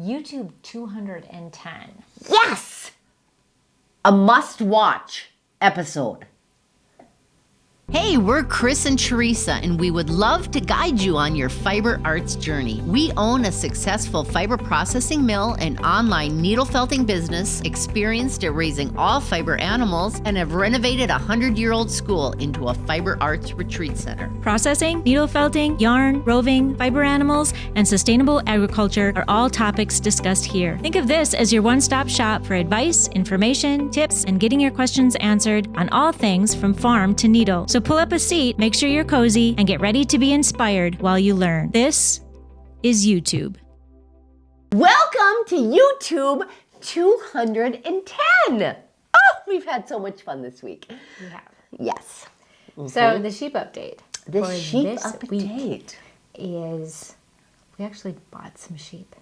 YouTube 210. Yes! A must-watch episode. Hey, we're Chris and Teresa, and we would love to guide you on your fiber arts journey. We own a successful fiber processing mill and online needle felting business, experienced at raising all fiber animals, and have renovated a 100-year-old school into a fiber arts retreat center. Processing, needle felting, yarn, roving, fiber animals, and sustainable agriculture are all topics discussed here. Think of this as your one-stop shop for advice, information, tips, and getting your questions answered on all things from farm to needle. So pull up a seat, make sure you're cozy, and get ready to be inspired while you learn. This is EweTube. Welcome to EweTube 210. Oh, we've had so much fun this week. We have. Yes. So the sheep update. The for sheep this update week is we actually bought some sheep.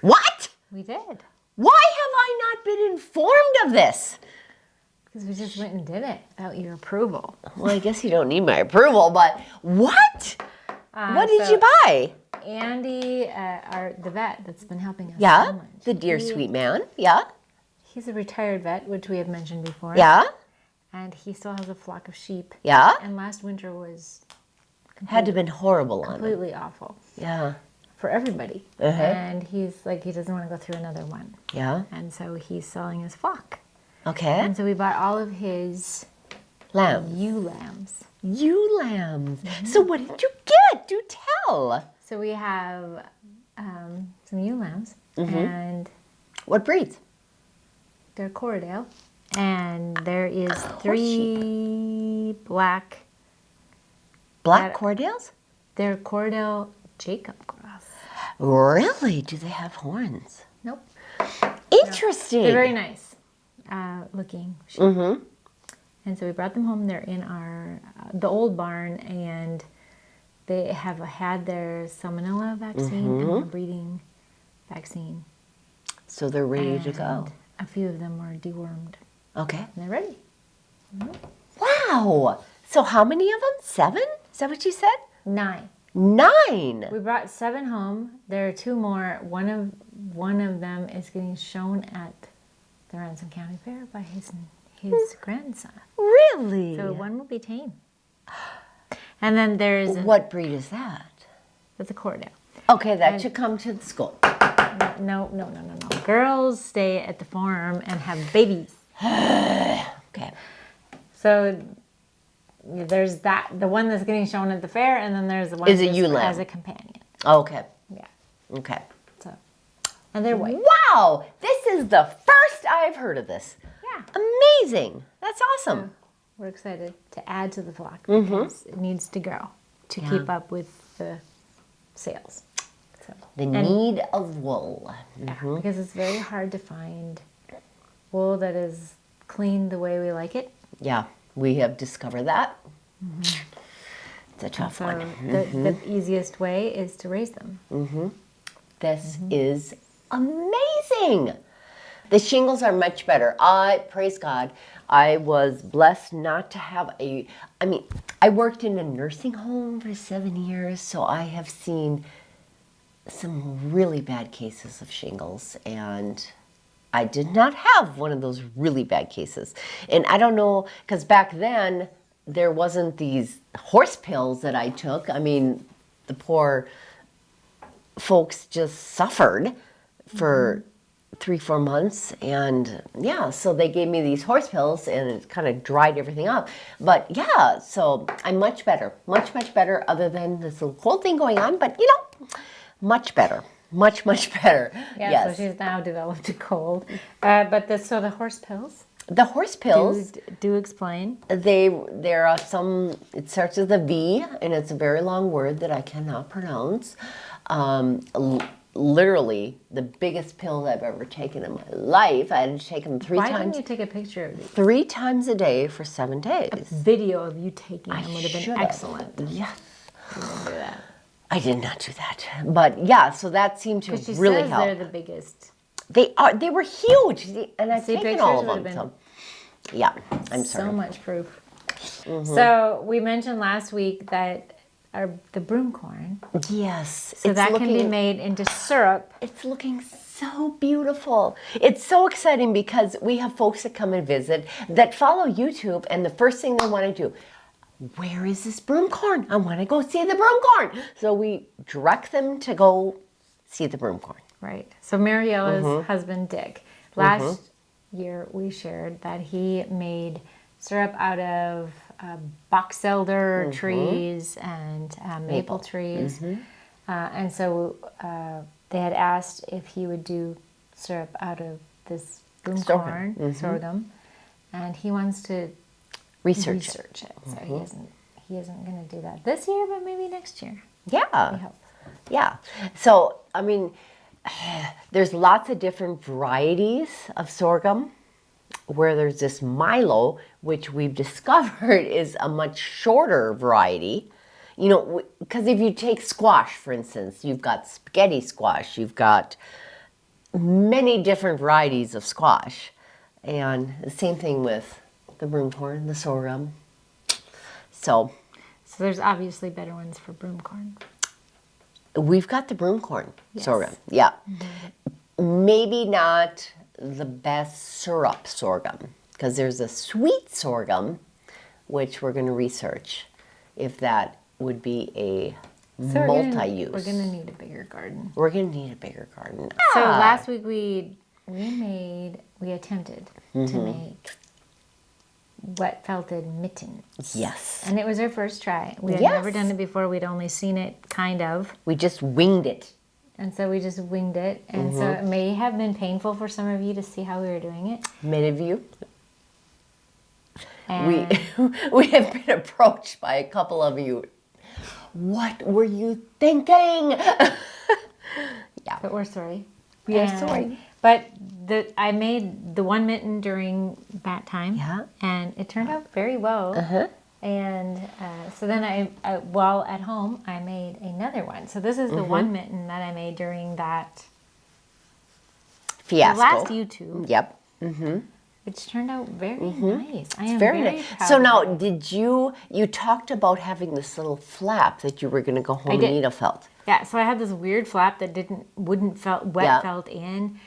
What? We did. Why have I not been informed of this? Because we just went and did it without your approval. Well, I guess you don't need my approval, but what? What did you buy? Andy, the vet that's been helping us so Yeah, much. the dear sweet man. Yeah, He's a retired vet, which we have mentioned before. yeah, And he still has a flock of sheep. yeah. And last winter was Had to have been horrible on him. completely awful Yeah, for everybody. Uh-huh. And he's like, he doesn't want to go through another one. yeah. And so he's selling his flock. Okay. And so we bought all of his Lamb. ewe lambs. Ewe lambs. So what did you get? Do tell. So we have some ewe lambs, and What breeds? they're Corriedale. And there is 3 black. Black That- Corriedales? They're Corriedale Jacob grass. Really? Do they have horns? Nope. Interesting. They're very nice looking sheep. Mm-hmm. And so we brought them home. They're in our the old barn, and they have had their salmonella vaccine and their breeding vaccine. So they're ready to go. And a few of them were dewormed, Okay. and they're ready. Wow. So how many of them? 7? Is that what you said? 9. 9. We brought 7 home. There are 2 more. One of them is getting shown at the Ransom County Fair by his grandson. Really? So one will be tame. And then there's What breed is that? that's a Corriedale. Okay, that should come to the school. No. Girls stay at the farm and have babies. Okay. So there's the one that's getting shown at the fair, and then there's the one Is a that's ewe lamb. as a companion. Okay. Yeah. Okay. So, and they're white. Wow! This is the first I've heard of this. Yeah. Amazing. That's awesome. We're excited to add to the flock because it needs to grow to keep up with the sales. So, The need of wool. because it's very hard to find wool that is clean the way we like it. Yeah, we have discovered that. It's a tough So one. the easiest way is to raise them. This is amazing. The shingles are much better. Praise God, I was blessed not to have I worked in a nursing home for 7 years, so I have seen some really bad cases of shingles, and I did not have one of those really bad cases. And I don't know, because back then there wasn't these horse pills that I took. I mean, the poor folks just suffered for 3-4 months, and yeah, so they gave me these horse pills, and it kind of dried everything up. But yeah, so I'm much better, much better, other than this little cold thing going on. But you know, much better, much better. Yeah, Yes. so she's now developed a cold. But the horse pills The horse pills, do explain. there are some. It starts with a V, and it's a very long word that I cannot pronounce. Literally the biggest pills I've ever taken in my life. I had to take them 3 Why times. didn't you take a picture of these? 3 times a day for 7 days. Video of you taking them would have been Should've. excellent. Yes. You didn't do that. I did not do that. But yeah, so that seemed to She really says help. they're the biggest. They were huge, and I've See, taken pictures all of would have them. been So yeah, I'm sorry. So much proof. So we mentioned last week that are the broom corn. Yes. So that can be made into syrup. It's looking so beautiful. It's so exciting because we have folks that come and visit that follow YouTube, and the first thing they want to do, where is this broom corn? I want to go see the broom corn. So we direct them to go see the broom corn. Right. So Mariella's husband, Dick, last year we shared that he made syrup out of box elder trees and maple trees. And so they had asked if he would do syrup out of this broom corn, sorghum, and he wants to research it. So he isn't going to do that this year, but maybe next year. Yeah. We hope. Yeah. So, I mean, there's lots of different varieties of sorghum, where there's this Milo, which we've discovered is a much shorter variety. You know, because if you take squash, for instance, you've got spaghetti squash, you've got many different varieties of squash. And the same thing with the broom corn, the sorghum. So there's obviously better ones for broom corn. We've got the broom corn sorghum. Yeah. Maybe not the best syrup sorghum, because there's a sweet sorghum, which we're going to research if that would be a multi-use. We're going to need a bigger garden. We're going to need a bigger garden. So last week we attempted to make wet felted mittens. Yes. And it was our first try. We had never done it before. We'd only seen it kind of. We just winged it. And so we just winged it. And so it may have been painful for some of you to see how we were doing it. Many of you. And We have been approached by a couple of you. What were you thinking? Yeah. But we're sorry. We are sorry. But I made the one mitten during that time. Yeah. And it turned out very well. And so then while at home, I made another one. So this is the one mitten that I made during that Fiasco. the last YouTube. Yep. Which turned out very nice. I am Very very nice. proud So of now, it. did you talked about having this little flap that you were going to go home and did. needle felt. Yeah, so I had this weird flap that wouldn't Yeah. felt in.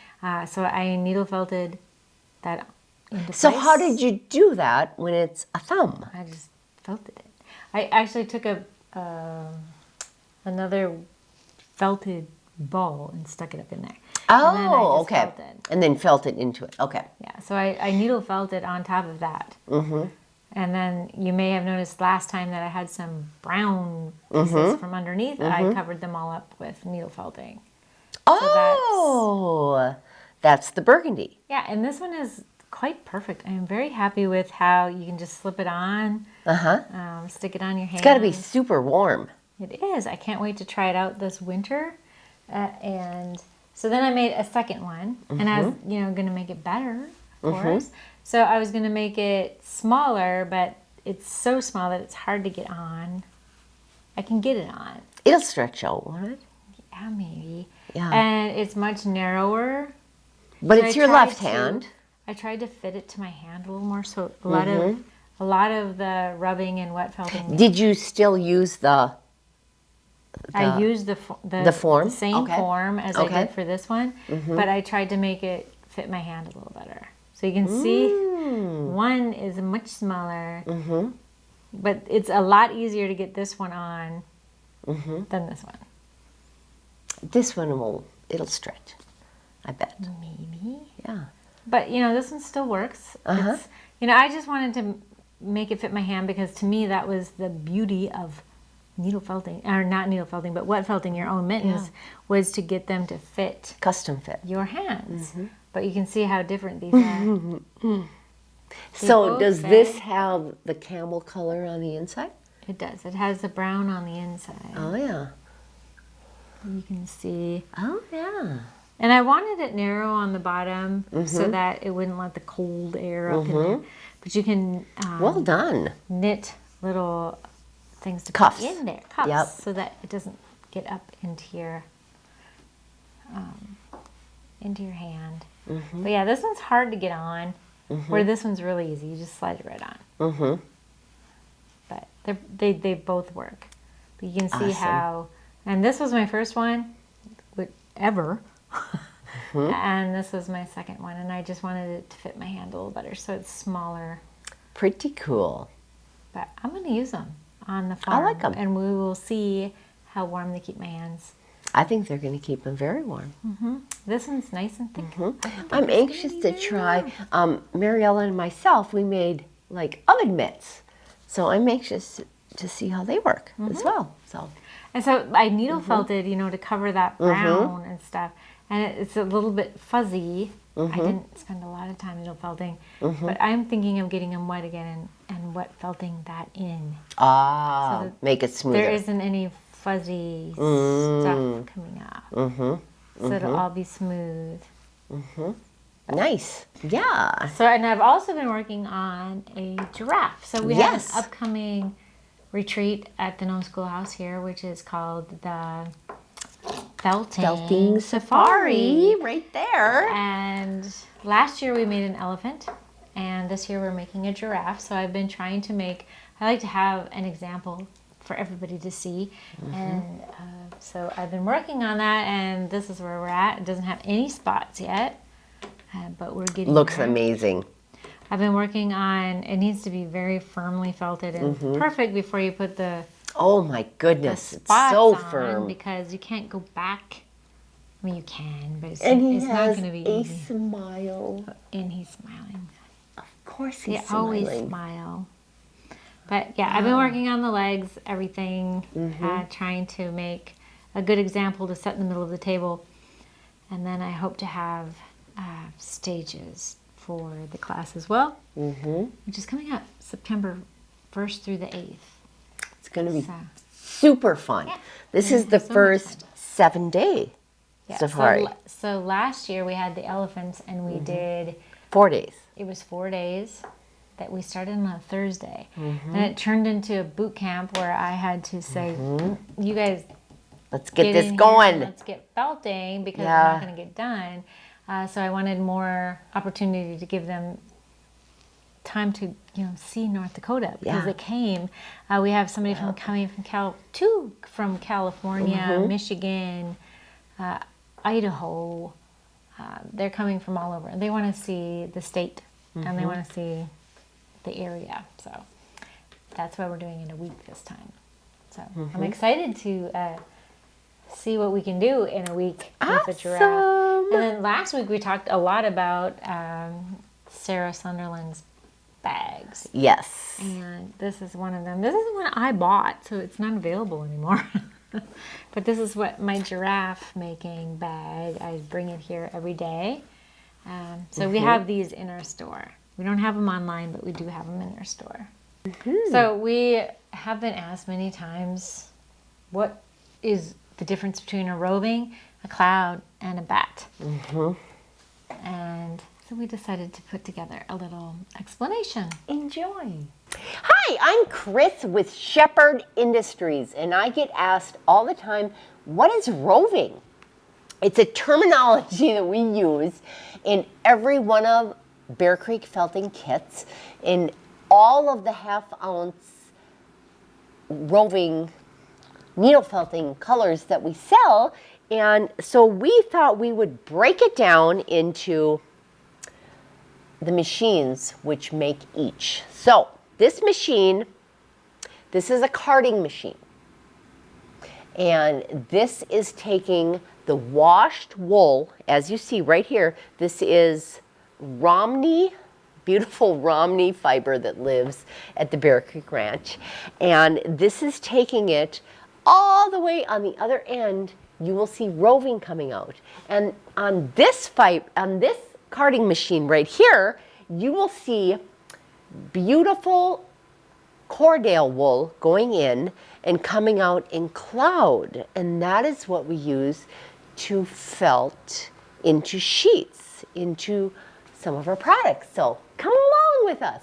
So I needle felted that into So place. how did you do that when it's a thumb? I just felted it. I actually took another felted ball and stuck it up in there. And then I Oh, just okay. felted. And then felt it into it. Okay. Yeah, so I needle felted on top of that. And then you may have noticed last time that I had some brown pieces from underneath. I covered them all up with needle felting. Oh, that's the burgundy. Yeah, and this one is quite perfect. I am very happy with how you can just slip it on, stick it on your hand. It's got to be super warm. It is. I can't wait to try it out this winter. And so then I made a second one, and I was, going to make it better, of course. So I was going to make it smaller, but it's so small that it's hard to get on. I can get it on. It'll stretch out, won't it? Yeah, maybe. Yeah. And it's much narrower. But So it's I your tried left hand. I tried to fit it to my hand a little more, so a lot of the rubbing and wet felting. Did you still use the I used the form? the same Okay. form as I Okay. did for this one, but I tried to make it fit my hand a little better. So you can see one is much smaller, but it's a lot easier to get this one on than this one. This one it'll stretch, I bet. Maybe. Yeah. But, this one still works. It's, I just wanted to make it fit my hand because to me that was the beauty of needle felting, or not needle felting, but wet felting your own mittens, was to get them to fit Custom fit. your hands. But you can see how different these are. So both does say- this have the camel color on the inside? It does. It has the brown on the inside. Oh, yeah. You can see. Oh, yeah. And I wanted it narrow on the bottom so that it wouldn't let the cold air up in there. But you can Well done. knit little things to Cuffs. put in there. Cuffs. Yep. So that it doesn't get up into your hand. But yeah, this one's hard to get on, where this one's really easy. You just slide it right on. But they both work. But you can see Awesome. how, and this was my first one ever. And this was my second one, and I just wanted it to fit my hand a little better, so it's smaller. Pretty cool. But I'm going to use them on the farm. I like them. And we will see how warm they keep my hands. I think they're going to keep them very warm. This one's nice and thick. I'm anxious to try. Mariella and myself, we made like oven mitts. So I'm anxious to see how they work as well. So. And so I needle felted, you know, to cover that brown and stuff. And it's a little bit fuzzy. I didn't spend a lot of time needle felting. But I'm thinking of getting them wet again and wet felting that in. Ah, So make it smoother. There isn't any fuzzy stuff coming off. So it'll all be smooth. Nice. Yeah. So, and I've also been working on a giraffe. So we have an upcoming retreat at the Gnome Schoolhouse here, which is called the Felting Safari. Right there. And last year we made an elephant, and this year we're making a giraffe. So I've been trying to make, I like to have an example for everybody to see. And so I've been working on that, and this is where we're at. It doesn't have any spots yet, but we're getting Looks there. amazing. I've been working on, it needs to be very firmly felted and perfect before you put the Oh my goodness, it's spots so on, firm. because you can't go back. I mean, you can, but it's And he not has going to be a easy. smile. And he's smiling. Of course he's They always smiling. smile. But yeah, I've been working on the legs, everything, trying to make a good example to set in the middle of the table. And then I hope to have stages for the class as well, which is coming up September 1st through the 8th. It's going to be So, super fun. Yeah. This Yeah, is the so much first 7-day yeah, safari. So last year we had the elephants, and we did, 4 days. it was 4 days that we started on a Thursday. And it turned into a boot camp where I had to say, you guys Let's get this in here going. and let's get felting, because we're Yeah. not going to get done. So I wanted more opportunity to give them time to, you know, see North Dakota, because Yeah. it came. We have somebody coming from two from California, Michigan, Idaho. They're coming from all over. They want to see the state, and they want to see the area. So that's why we're doing it a week this time. So I'm excited to see what we can do in a week with a giraffe. Awesome. And then last week we talked a lot about Sarah Sunderland's bags. Yes. And this is one of them. This is one I bought, so it's not available anymore. But this is what my giraffe making bag. I bring it here every day. So we have these in our store. We don't have them online, but we do have them in our store. So we have been asked many times, what is the difference between a roving, a cloud, and a bat? And so we decided to put together a little explanation. Enjoy. Hi, I'm Chris with Shepherd Industries, and I get asked all the time, what is roving? It's a terminology that we use in every one of Bear Creek felting kits, in all of the half-ounce roving needle felting colors that we sell. And so we thought we would break it down into the machines which make each. So this machine, this is a carding machine. And this is taking the washed wool, as you see right here. This is Romney, beautiful Romney fiber that lives at the Bear Creek Ranch. And this is taking it all the way on the other end. You will see roving coming out. And on this carding machine right here, you will see beautiful Cordale wool going in and coming out in cloud. And that is what we use to felt into sheets, into some of our products. So come along with us.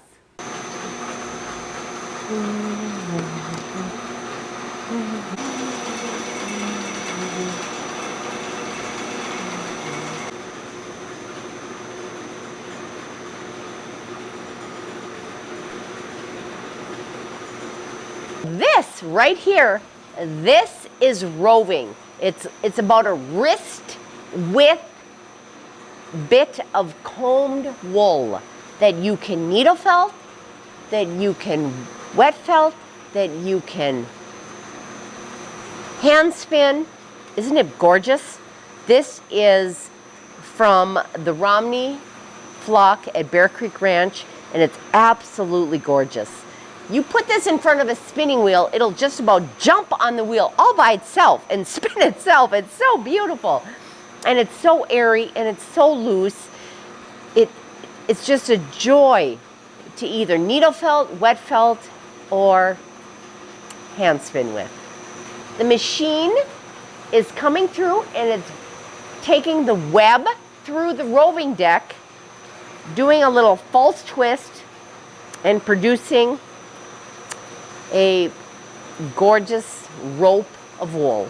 This right here, This is roving. It's about a wrist width bit of combed wool that you can needle felt, that you can wet felt, that you can hand spin. Isn't it gorgeous? This is from the Romney flock at Bear Creek Ranch, and it's absolutely gorgeous. You put this in front of a spinning wheel, it'll just about jump on the wheel all by itself and spin itself. It's so beautiful. And it's so airy and it's so loose. It's just a joy to either needle felt, wet felt, or hand spin with. The machine is coming through and it's taking the web through the roving deck, doing a little false twist and producing a gorgeous rope of wool.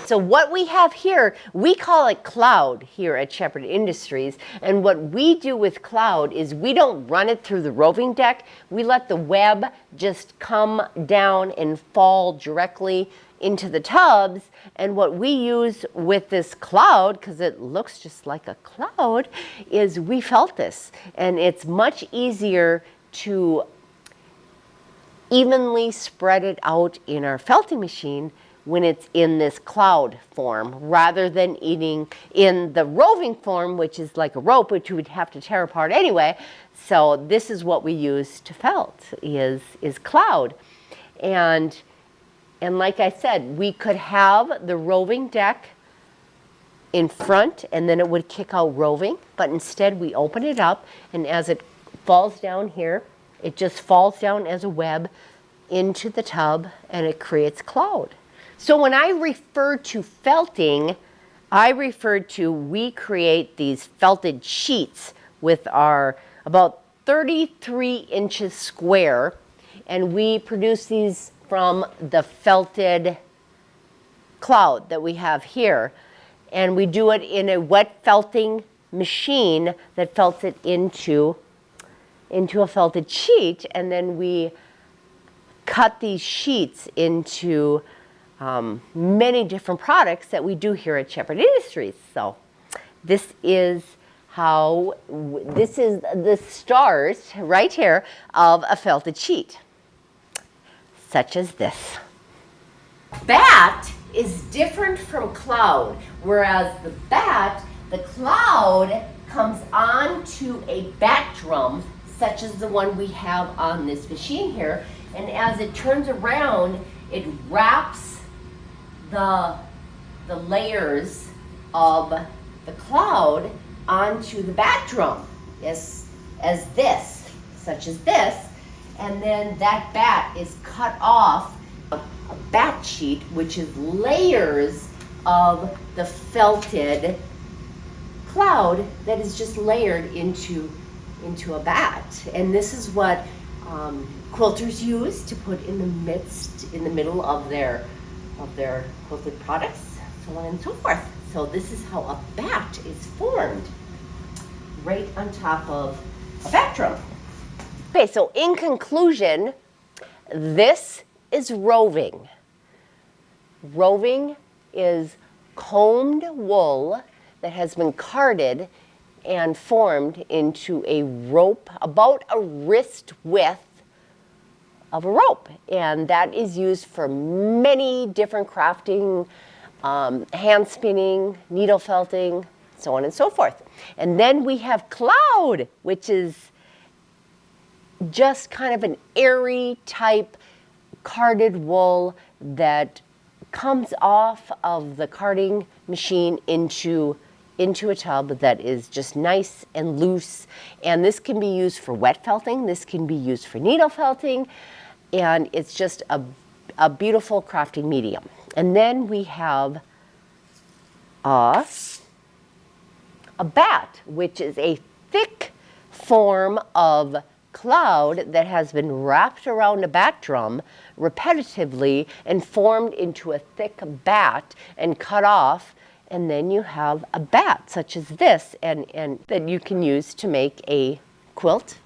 So what we have here, we call it cloud here at Shepherd Industries. And what we do with cloud is we don't run it through the roving deck. We let the web just come down and fall directly into the tubs. And what we use with this cloud, because it looks just like a cloud, is we felt this. And it's much easier to evenly spread it out in our felting machine when it's in this cloud form, rather than eating in the roving form, which is like a rope, which we would have to tear apart anyway. So this is what we use to felt, is cloud. And like I said, we could have the roving deck in front and then it would kick out roving, but instead we open it up, and as it falls down here, it just falls down as a web into the tub and it creates cloud. So when I refer to felting, I refer to we create these felted sheets with our about 33 inches square, and we produce these from the felted cloud that we have here. And we do it in a wet felting machine that felts it into a felted sheet, and then we cut these sheets into many different products that we do here at Shepherd Industries. So this is this is the stars right here of a felted sheet, such as this. Bat is different from cloud, whereas the cloud comes onto a bat drum, such as the one we have on this machine here, and as it turns around, it wraps the layers of the cloud onto the bat drum, as this, such as this, and then that bat is cut off a bat sheet, which is layers of the felted cloud that is just layered into a bat. And this is what quilters use to put in the middle of their quilted products, so on and so forth. So this is how a bat is formed, right on top of a bat drum. Okay, so in conclusion, this is roving. Roving is combed wool that has been carded and formed into a rope about a wrist width of a rope, and that is used for many different crafting, hand spinning, needle felting, so on and so forth. And then we have cloud, which is just kind of an airy type carded wool that comes off of the carding machine into a tub that is just nice and loose. And this can be used for wet felting, this can be used for needle felting, and it's just a beautiful crafting medium. And then we have a bat, which is a thick form of cloud that has been wrapped around a bat drum repetitively and formed into a thick bat and cut off, and then you have a bat such as this, and that you can use to make a quilt,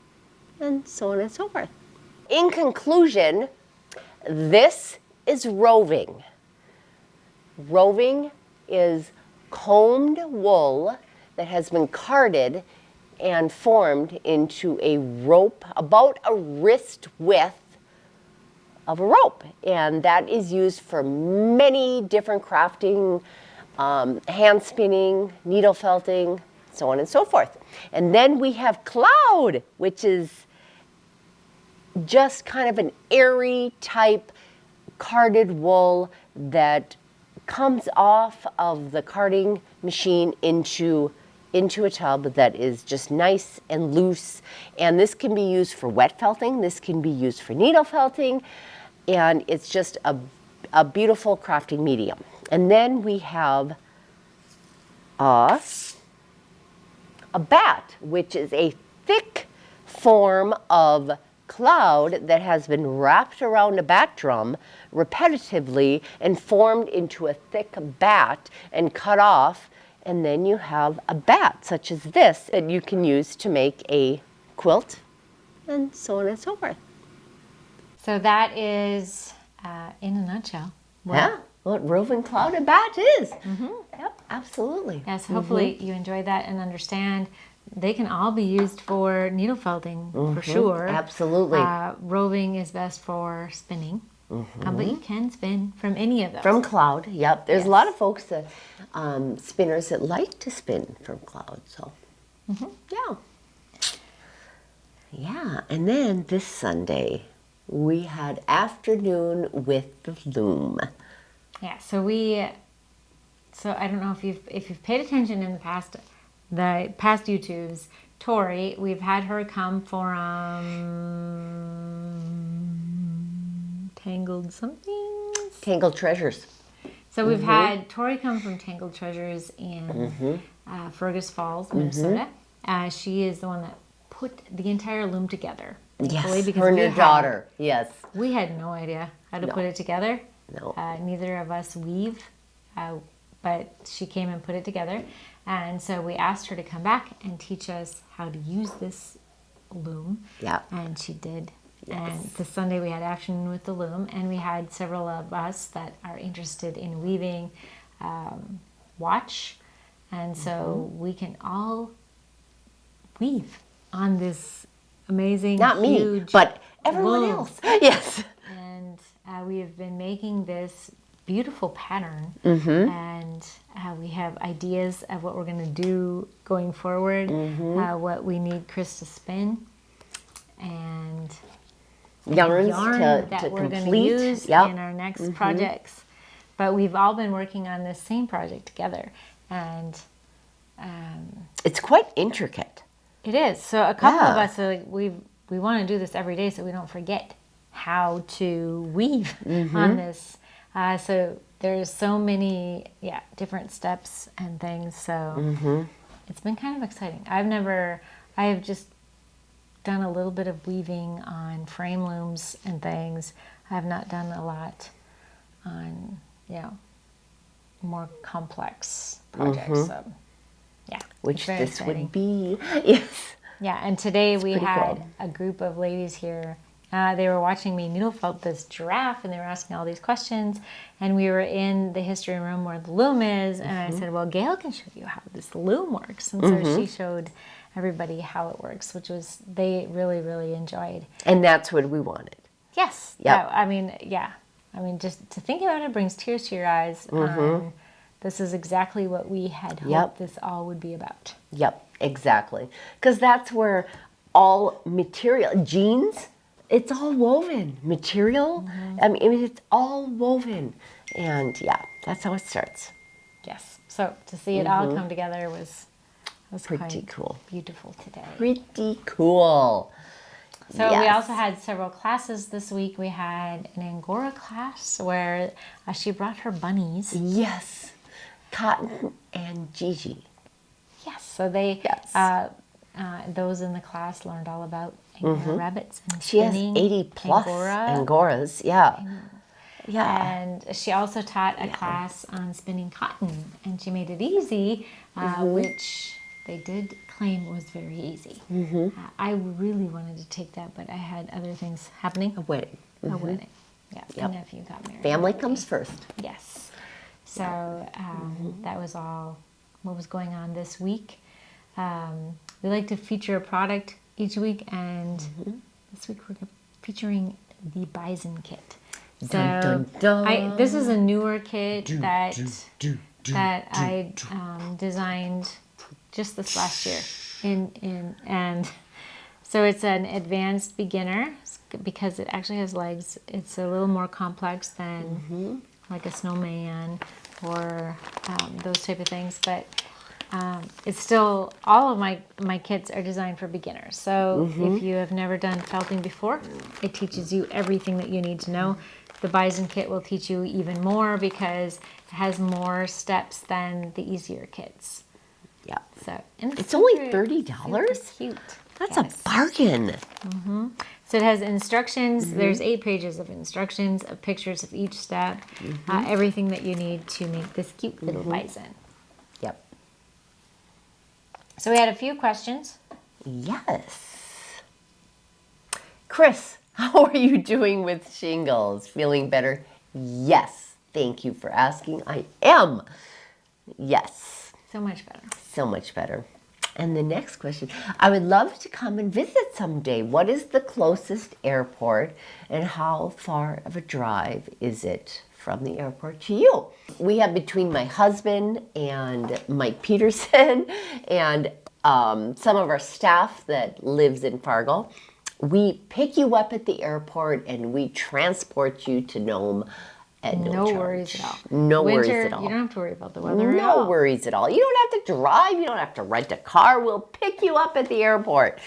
and so on and so forth. In conclusion, this is roving. Roving is combed wool that has been carded and formed into a rope about a wrist width of a rope. And that is used for many different crafting, hand spinning, needle felting, so on and so forth. And then we have cloud, which is just kind of an airy type carded wool that comes off of the carding machine into a tub that is just nice and loose. And this can be used for wet felting, this can be used for needle felting, and it's just a beautiful crafting medium. And then we have a bat, which is a thick form of cloud that has been wrapped around a bat drum repetitively and formed into a thick bat and cut off, and then you have a bat such as this that you can use to make a quilt, and so on and so forth. So that is, in a nutshell, what roving cloud and bat is. Yep, absolutely. Yes, hopefully you enjoy that and understand they can all be used for needle felting for sure. Absolutely. Roving is best for spinning, but you can spin from any of those. From cloud, yep. There's a lot of folks that, spinners that like to spin from cloud, so yeah. Yeah, and then this Sunday we had afternoon with the loom. Yeah, so I don't know if you've paid attention in the past YouTubes. Tori, we've had her come from Tangled Treasures. So we've had Tori come from Tangled Treasures in Fergus Falls, Minnesota. She is the one that put the entire loom together. Yes, because her and her daughter. Yes. We had no idea how to put it together. No. Neither of us weave, but she came and put it together. And so we asked her to come back and teach us how to use this loom. Yeah. And she did. Yes. And this Sunday we had afternoon with the loom, and we had several of us that are interested in weaving watch. And so we can all weave on this amazing, not huge me, but everyone loom. Else. Yes. And we have been making this beautiful pattern, and we have ideas of what we're going to do going forward, what we need Chris to spin, and yarn that we're going to use in our next projects. But we've all been working on this same project together, and it's quite intricate. It is. So a couple of us are like, we want to do this every day so we don't forget how to weave on this. So there's so many different steps and things. So it's been kind of exciting. I have just done a little bit of weaving on frame looms and things. I have not done a lot on more complex projects. So which this exciting. Would be. Yes. Yeah, and today we had cool. a group of ladies here. They were watching me needle felt this giraffe, and they were asking all these questions. And we were in the history room where the loom is, and I said, well, Gail can show you how this loom works. And so she showed everybody how it works, which was they really, really enjoyed. And that's what we wanted. Yes. Yep. I mean, just to think about it brings tears to your eyes. This is exactly what we had hoped this all would be about. Yep, exactly. Because that's where all material, jeans, it's all woven. Material, I mean, it's all woven. And that's how it starts. Yes. So to see it all come together was pretty cool. Beautiful today. Pretty cool. So we also had several classes this week. We had an Angora class where she brought her bunnies. Yes. Cotton and Gigi. Yes. So they, those in the class learned all about Angora rabbits and spinning. She has 80 plus Angoras. And she also taught a class on spinning cotton, and she made it easy, which they did claim was very easy. I really wanted to take that, but I had other things happening. A wedding. Yeah, Yep. the nephew got married. Family comes first. Yes. So that was all what was going on this week. We like to feature a product each week, and this week we're featuring the bison kit. So Dun, dun, dun. this is a newer kit that I designed just this last year. And so it's an advanced beginner because it actually has legs. It's a little more complex than like a snowman or those type of things, but it's still, all of my kits are designed for beginners. So if you have never done felting before, it teaches you everything that you need to know. The bison kit will teach you even more because it has more steps than the easier kits. Yeah. So and It's only super $30? cute. That's Yes. a bargain. So it has instructions. There's 8 pages of instructions, of pictures of each step, everything that you need to make this cute little bison. Yep. So we had a few questions. Yes. Chris, how are you doing with shingles? Feeling better? Yes. Thank you for asking. I am. Yes. So much better. So much better. And the next question, I would love to come and visit someday. What is the closest airport and how far of a drive is it from the airport to you? We have between my husband and Mike Peterson and some of our staff that lives in Fargo, we pick you up at the airport and we transport you to Nome at no charge. worries at all. No worries Winter, at all. You don't have to worry about the weather at all. No worries at all. You don't have to drive. You don't have to rent a car. We'll pick you up at the airport.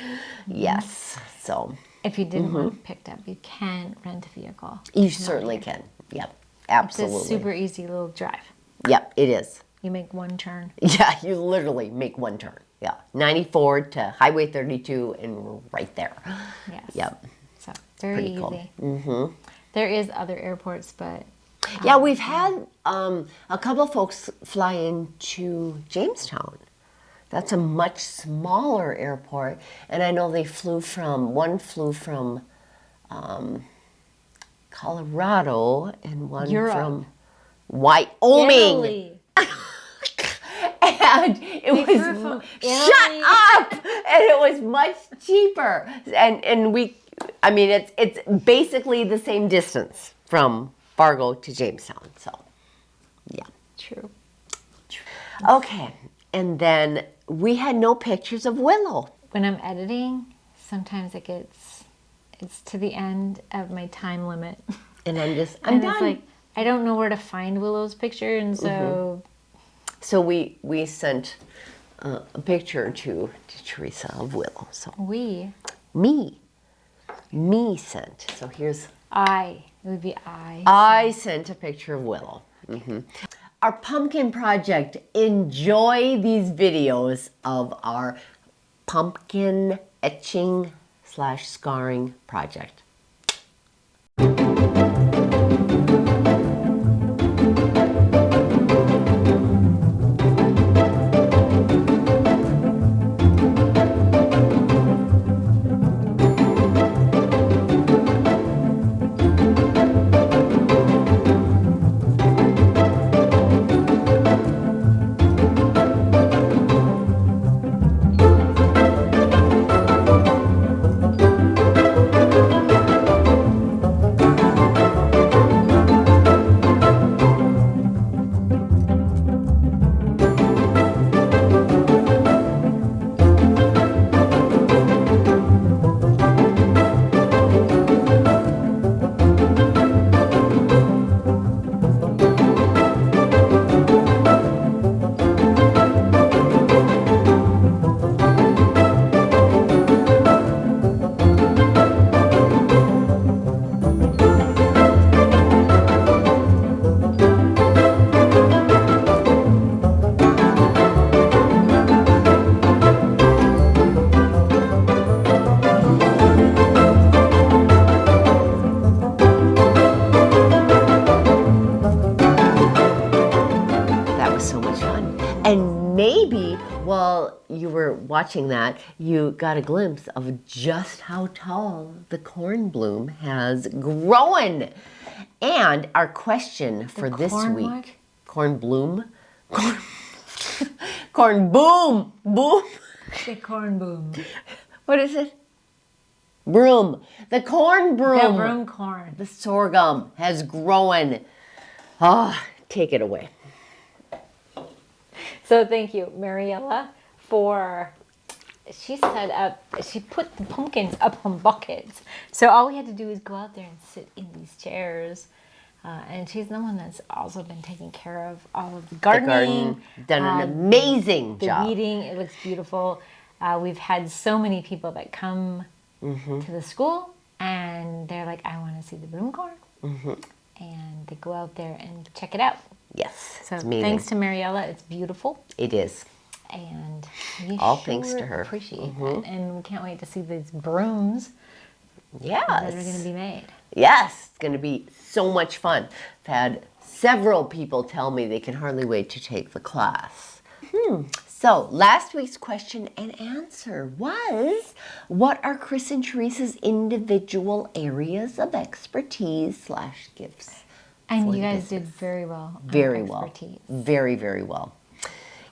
Yes. So If you didn't want it picked up, you can rent a vehicle. you certainly can. Yep. Absolutely. It's a super easy little drive. Yep, it is. You make one turn. Yeah, you literally make one turn. Yeah. 94 to Highway 32 and we're right there. Yes. Yep. So very Pretty easy. cool. Mm-hmm. There is other airports, but Yeah, we've had a couple of folks fly into Jamestown. That's a much smaller airport. And I know one flew from Colorado and one Europe. from Wyoming. Italy. And it They was, flew from shut Italy. up! And it was much cheaper. And it's basically the same distance from Fargo to Jamestown. So, yeah. True. Okay. And then we had no pictures of Willow. When I'm editing, sometimes it's to the end of my time limit. And I'm And done. it's like, I don't know where to find Willow's picture, and so So we sent a picture to Teresa of Willow. So me sent. So here's it would be I sent a picture of Willow. Our pumpkin project. Enjoy these videos of our pumpkin etching / scarring project. While you were watching that, you got a glimpse of just how tall the corn bloom has grown. And our question for this corn week, what? corn bloom, corn boom, boom. The corn boom. What is it? Broom. The corn broom. The broom corn. The sorghum has grown. Ah, take it away. So thank you, Mariella, for, she put the pumpkins up on buckets. So all we had to do is go out there and sit in these chairs. And she's the one that's also been taking care of all of the gardening. Done an amazing the job. weeding, it looks beautiful. We've had so many people that come to the school and they're like, I want to see the broom corn. And they go out there and check it out. Yes, So it's amazing. thanks to Mariella, it's beautiful. It is. And we All thanks to her. appreciate that. And we can't wait to see these brooms Yes. that are going to be made. Yes, it's going to be so much fun. I've had several people tell me they can hardly wait to take the class. So last week's question and answer was, what are Chris and Teresa's individual areas of expertise / gifts? And you guys did very well. on Very well. expertise. Very, very well.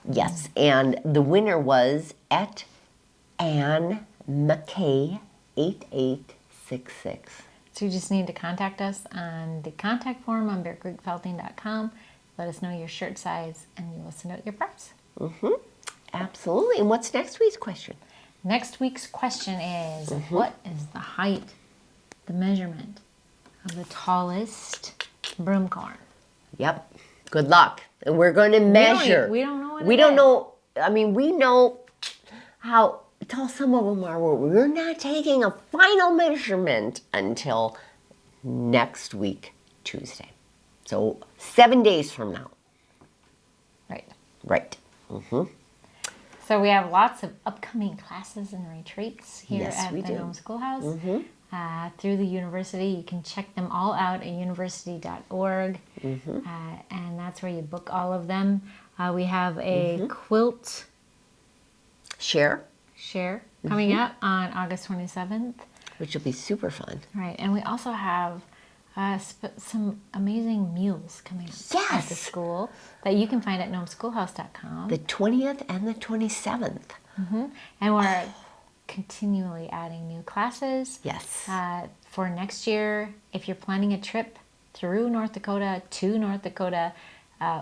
Yes, and the winner was Ann McKay 8866. So you just need to contact us on the contact form on bearcreekfelting.com. Let us know your shirt size and we will send out your prize. Absolutely. And what's next week's question? Next week's question is, what is the height, the measurement of the tallest broom corn? Yep. Good luck. And we're going to measure. We don't know what We it don't is. know. I mean, we know how tall some of them are. We're not taking a final measurement until next week, Tuesday. So 7 days from now. Right. Right. So we have lots of upcoming classes and retreats here Yes, at we the do. Gnome Schoolhouse. Through the university. You can check them all out at university.org. And that's where you book all of them. We have a quilt Share, share coming up on August 27th. which will be super fun. Right. And we also have some amazing meals coming up at the Yes. school that you can find at gnomeschoolhouse.com. The 20th and the 27th. And we're continually adding new classes. Yes. For next year, if you're planning a trip through North Dakota to North Dakota,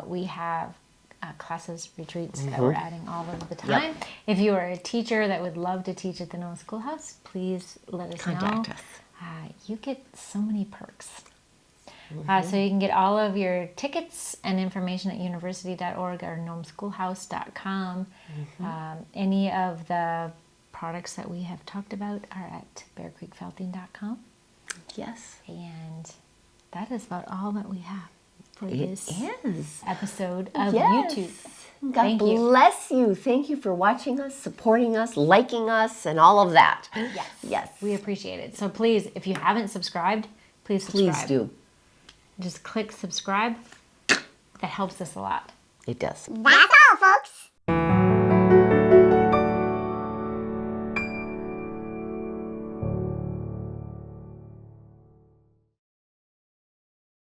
we have classes, retreats that we're adding all of the time. If you are a teacher that would love to teach at the Gnome Schoolhouse, please let us Contact know. us. You get so many perks. So you can get all of your tickets and information at university.org or gnomeschoolhouse.com. Any of the products that we have talked about are at bearcreekfelting.com. Yes. And that is about all that we have for It this is. episode of Yes. YouTube. God Thank you. bless you. Thank you for watching us, supporting us, liking us, and all of that. Yes. Yes. We appreciate it. So please, if you haven't subscribed, please subscribe. Please do. Just click subscribe. That helps us a lot. It does. That's all, folks.